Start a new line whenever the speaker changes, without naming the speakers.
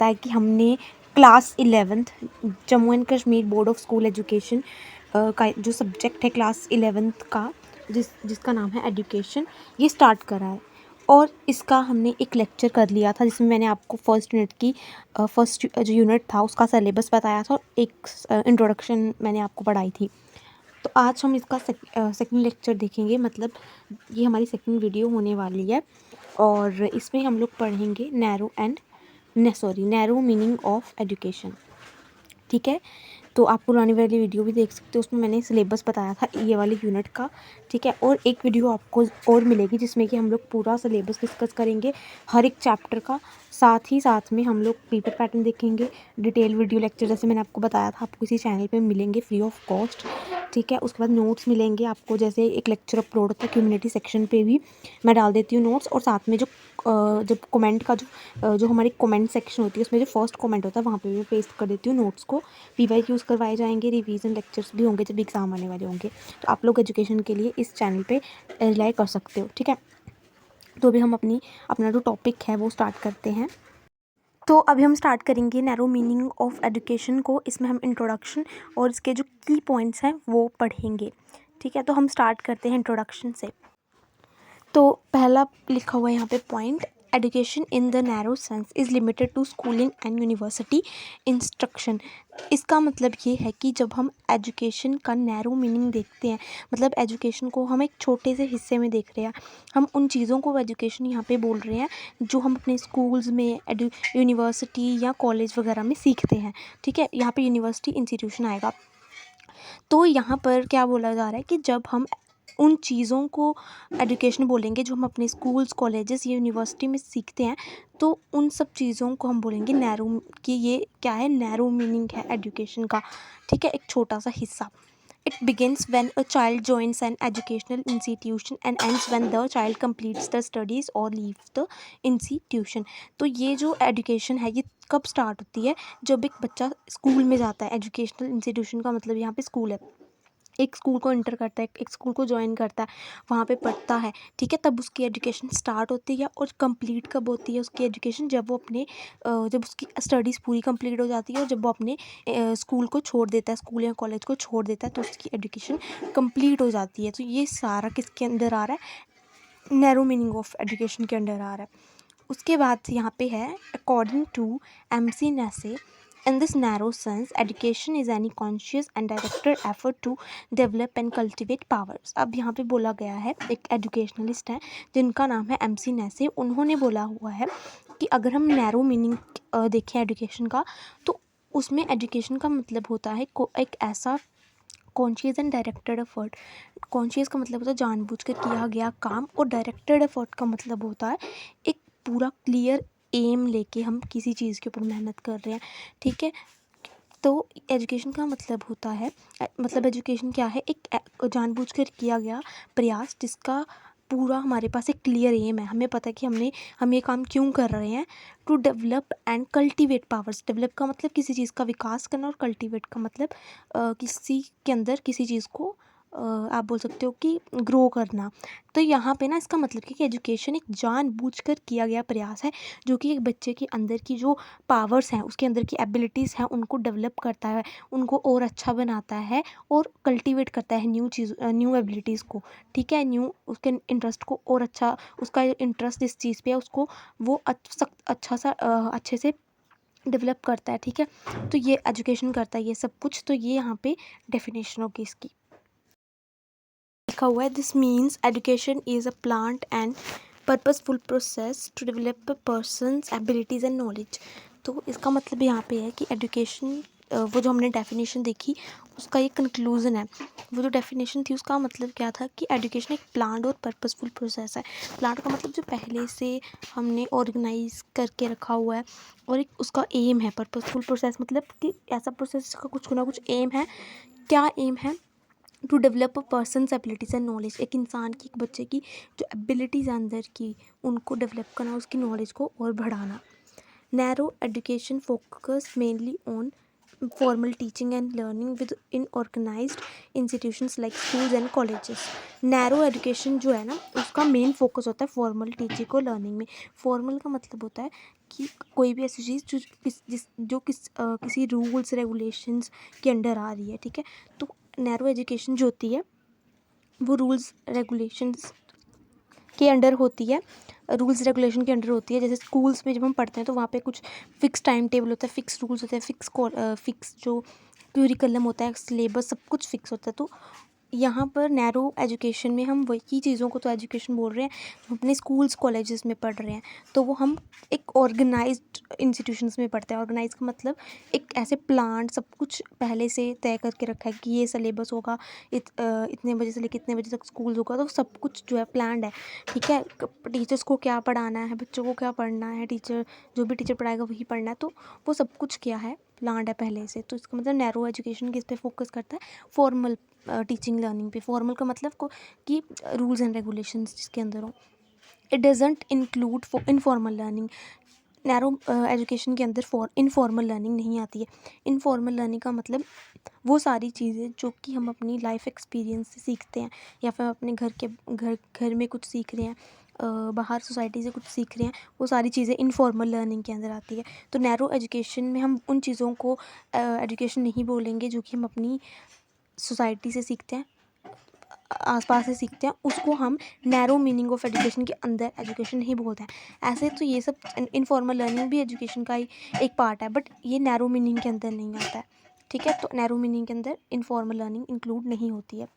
है कि हमने class 11th Jammu and Kashmir board of school education का जो सब्जेक्ट है क्लास 11th का जिसका नाम है एजुकेशन, ये स्टार्ट करा है। और इसका हमने एक लेक्चर कर लिया था जिसमें मैंने आपको फर्स्ट यूनिट की फर्स्ट जो यूनिट था उसका सिलेबस बताया था और एक इंट्रोडक्शन मैंने आपको पढ़ाई थी। तो आज हम इसका सेकंड लेक्चर देखेंगे, मतलब ये हमारी सेकंड वीडियो होने वाली है और इसमें हम लोग पढ़ेंगे नैरो मीनिंग ऑफ एजुकेशन। ठीक है, तो आप पुरानी वाली वीडियो भी देख सकते हो, उसमें मैंने सिलेबस बताया था ये वाले यूनिट का। ठीक है, और एक वीडियो आपको और मिलेगी जिसमें कि हम लोग पूरा सिलेबस डिस्कस करेंगे हर एक चैप्टर का। साथ में हम लोग पेपर पैटर्न देखेंगे, डिटेल वीडियो लेक्चर जैसे मैंने आपको बताया था आपको इसी चैनल पे मिलेंगे फ्री ऑफ कॉस्ट। ठीक है, उसके बाद नोट्स मिलेंगे आपको, जैसे एक लेक्चर अपलोड होता है कम्युनिटी सेक्शन पे भी मैं डाल देती हूँ नोट्स, और साथ में जो जब कमेंट का जो हमारी कमेंट सेक्शन होती है उसमें जो फर्स्ट कमेंट होता है वहाँ पे भी मैं पेस्ट कर देती हूँ नोट्स को। PYQs करवाए जाएंगे, रिवीजन लेक्चर्स भी होंगे जब एग्ज़ाम आने वाले होंगे, तो आप लोग एजुकेशन के लिए इस चैनल पे रिलाई कर सकते हो। ठीक है, तो अभी हम अपना जो टॉपिक है वो स्टार्ट करते हैं। तो अभी हम स्टार्ट करेंगे नैरो मीनिंग ऑफ एजुकेशन को। इसमें हम इंट्रोडक्शन और इसके जो की पॉइंट्स हैं वो पढ़ेंगे। ठीक है, तो हम स्टार्ट करते हैं इंट्रोडक्शन से। तो पहला लिखा हुआ है यहाँ पे point, education in the narrow sense is limited to schooling and university instruction. इसका मतलब ये है कि जब हम एजुकेशन का नैरो मीनिंग देखते हैं, मतलब एजुकेशन को हम एक छोटे से हिस्से में देख रहे हैं, हम उन चीज़ों को एजुकेशन यहाँ पे बोल रहे हैं जो हम अपने स्कूल्स में यूनिवर्सिटी या कॉलेज वगैरह में सीखते हैं। ठीक है, यहाँ पे यूनिवर्सिटी इंस्टीट्यूशन आएगा। तो यहाँ पर क्या बोला जा रहा है कि जब हम उन चीज़ों को एजुकेशन बोलेंगे जो हम अपने स्कूल्स कॉलेजेस या यूनिवर्सिटी में सीखते हैं, तो उन सब चीज़ों को हम बोलेंगे नैरो, कि ये क्या है, नैरो मीनिंग है एजुकेशन का। ठीक है, एक छोटा सा हिस्सा। It begins when a child joins an educational institution and ends when the child completes the studies और लीव द इंस्टीट्यूशन। तो ये जो एजुकेशन है ये कब स्टार्ट होती है, जब एक बच्चा स्कूल में जाता है। एजुकेशनल इंस्टीट्यूशन का मतलब यहाँ पे स्कूल है, एक स्कूल को इंटर करता है, एक स्कूल को ज्वाइन करता है, वहाँ पे पढ़ता है। ठीक है, तब उसकी एजुकेशन स्टार्ट होती है। और कंप्लीट कब होती है उसकी एजुकेशन, जब वो अपने जब उसकी स्टडीज़ पूरी कंप्लीट हो जाती है और जब वो अपने स्कूल को छोड़ देता है, स्कूल या कॉलेज को छोड़ देता है, तो उसकी एजुकेशन कंप्लीट हो जाती है। तो ये सारा किसके अंदर आ रहा है, नैरो मीनिंग ऑफ एजुकेशन के अंडर आ रहा है। उसके बाद यहाँ पे है, according to MC Nesse, in this narrow sense, education is any conscious and directed effort to develop and cultivate powers। अब यहाँ पे बोला गया है, एक एजुकेशनलिस्ट है जिनका नाम है MC Nesse, उन्होंने बोला हुआ है कि अगर हम नैरो मीनिंग देखें एजुकेशन का, तो उसमें एजुकेशन का मतलब होता है एक ऐसा conscious and directed effort. Conscious का मतलब होता है जानबूझकर किया गया काम, और डायरेक्टेड एफर्ट का मतलब होता है एक पूरा क्लियर एम लेके हम किसी चीज़ के ऊपर मेहनत कर रहे हैं। ठीक है, तो एजुकेशन का मतलब होता है, मतलब एजुकेशन क्या है, एक जानबूझकर किया गया प्रयास जिसका पूरा हमारे पास एक क्लियर एम है। हमें पता है कि हम ये काम क्यों कर रहे हैं। To develop and cultivate powers, develop का मतलब किसी चीज़ का विकास करना, और कल्टिवेट का मतलब किसी के अंदर किसी चीज़ को आप बोल सकते हो कि ग्रो करना। तो यहाँ पे ना इसका मतलब कि एजुकेशन एक जानबूझकर किया गया प्रयास है जो कि एक बच्चे के अंदर की जो पावर्स हैं, उसके अंदर की एबिलिटीज़ हैं, उनको डेवलप करता है, उनको और अच्छा बनाता है और कल्टीवेट करता है न्यू एबिलिटीज़ को। ठीक है, न्यू उसके इंटरेस्ट को और अच्छा, उसका इंटरेस्ट जिस चीज़ पे है उसको वो अच्छे से डेवलप करता है। ठीक है, तो ये एजुकेशन करता है ये सब कुछ। तो ये यहाँ पे डेफिनेशन होगी इसकी। लिखा हुआ है, this means education is a planned and purposeful process to develop a person's abilities and knowledge. तो इसका मतलब यहाँ पे है कि एजुकेशन, वो जो हमने डेफिनेशन देखी उसका ये कंक्लूज़न है। वो जो डेफिनेशन थी उसका मतलब क्या था कि एजुकेशन एक प्लांट और पर्पसफुल प्रोसेस है। प्लांट का मतलब जो पहले से हमने ऑर्गेनाइज करके रखा हुआ है, और एक उसका एम है। पर्पसफुल प्रोसेस मतलब कि ऐसा प्रोसेस जिसका कुछ ना कुछ एम है। क्या एम है, to develop a person's abilities and knowledge. एक इंसान की, एक बच्चे की जो एबिलिटीज़ अंदर की, उनको डेवलप करना, उसकी नॉलेज को और बढ़ाना। Narrow education focus mainly on formal teaching and learning within organised institutions like schools and colleges. Narrow education जो है ना, उसका मेन फोकस होता है फॉर्मल टीचिंग और लर्निंग में। फॉर्मल का मतलब होता है कि कोई भी ऐसी चीज़ किसी रूल्स रेगुलेशंस के अंडर आ रही है, ठीक है। तो नैरो एजुकेशन जो होती है वो रूल्स रेगुलेशंस के अंडर होती है, रूल्स रेगुलेशन के अंडर होती है। जैसे स्कूल्स में जब हम पढ़ते हैं तो वहाँ पे कुछ फिक्स टाइम टेबल होता है, फिक्स रूल्स होते हैं, फिक्स जो क्यूरिकुलम होता है, सिलेबस, सब कुछ फिक्स होता है। तो यहाँ पर नैरो एजुकेशन में हम वही चीज़ों को तो एजुकेशन बोल रहे हैं जो अपने स्कूल्स कॉलेजेस में पढ़ रहे हैं। तो वो हम एक ऑर्गेनाइज्ड इंस्टीट्यूशंस में पढ़ते हैं। ऑर्गेनाइज का मतलब एक ऐसे प्लान सब कुछ पहले से तय करके रखा है कि ये सिलेबस होगा, इतने बजे से लेकर इतने बजे तक स्कूल होगा। तो सब कुछ जो है प्लान्ड है, ठीक है। टीचर्स को क्या पढ़ाना है, बच्चों को क्या पढ़ना है, जो भी टीचर पढ़ाएगा वही पढ़ना है। तो वो सब कुछ क्या है, प्लान्ड है पहले से। तो इसका मतलब नैरो एजुकेशन किस पे फोकस करता है, फॉर्मल टीचिंग लर्निंग पे। फॉर्मल का मतलब कि रूल्स एंड रेगुलेशंस जिसके अंदर हो। It doesn't include informal learning. Narrow education के अंदर इनफॉर्मल लर्निंग नहीं आती है। इनफॉर्मल लर्निंग का मतलब वो सारी चीज़ें जो कि हम अपनी लाइफ एक्सपीरियंस से सीखते हैं, या फिर अपने घर में कुछ सीख रहे हैं, बाहर सोसाइटी से कुछ सीख रहे हैं, वो सारी चीज़ें इनफॉर्मल लर्निंग के अंदर आती है। तो नैरो एजुकेशन में हम उन चीज़ों को एजुकेशन नहीं बोलेंगे जो कि हम अपनी सोसाइटी से सीखते हैं, आसपास से सीखते हैं, उसको हम नैरो मीनिंग ऑफ एजुकेशन के अंदर एजुकेशन नहीं बोलते हैं। ऐसे तो ये सब इनफॉर्मल लर्निंग भी एजुकेशन का ही एक पार्ट है, बट ये नैरो मीनिंग के अंदर नहीं आता है, ठीक है। तो नैरो मीनिंग के अंदर इनफॉर्मल लर्निंग इंक्लूड नहीं होती है।